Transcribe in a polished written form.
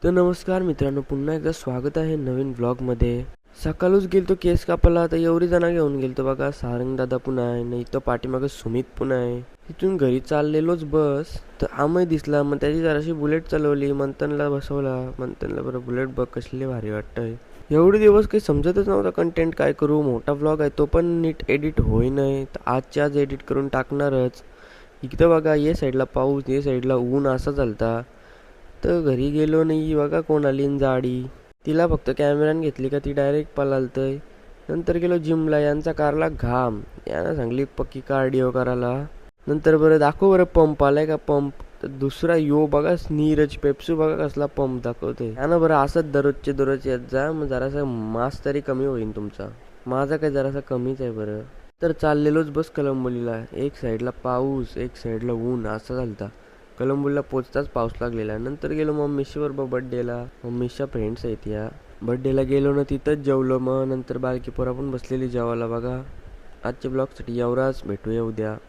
तर नमस्कार मित्रांनो, पुन्हा एकदा स्वागत आहे नवीन व्लॉगमध्ये. सकाळूच गेलतो केस कापायला, तर एवढी जण घेऊन गेलतो बघा. सारंग दादा पण आहे, नाही तर पाठीमागं सुमित पण आहे. तिथून घरी चाललेलोच बस, तर आमय दिसला. मग त्याची जराशी बुलेट चालवली, मंथनला बसवला. मंथनला बरं बुलेट बघ कसली भारी वाटतंय. एवढे दिवस काही समजतच नव्हता कंटेंट काय करू. मोठा व्लॉग आहे तो पण नीट एडिट होई नाही, तर आजच्या आज एडिट करून टाकणारच. इकडं बघा, ये साईडला पाऊस, ये साईडला ऊन असा चालता. तर घरी गेलो नाही बघा, कोण आली न जाडी. तिला फक्त कॅमेराने घेतली का ती डायरेक्ट पळालतंय. नंतर गेलो जिमला, यांचा कारला घाम. यानं सांगली पक्की कार्डिओ करायला. नंतर बरं दाखव बरं पंप आलाय का पंप. तर दुसरा यो बघा, नीरज पेप्सू बघा कसला पंप दाखवतोय. यानं बरं असंच दररोजचे दररोज येत जा, मग जरासा मास तरी कमी होईल तुमचा. माझा काय जरासा कमीच आहे बरं. तर चाललेलोच बस कलंबोलीला. एक साईडला पाऊस, एक साईडला ऊन असा झालता. कलंबोलीला पोचताच पाऊस लागलेला. नंतर गेलो मम्मीशी बरोबर बड्डेला. मम्मीच्या फ्रेंड्स आहेत या. बड्डेला गेलो ना, तिथंच जेवलो. मग नंतर बारकी पोरा पण बसलेली जेवायला बघा. आजच्या ब्लॉगसाठी एवढाच. भेटूया उद्या.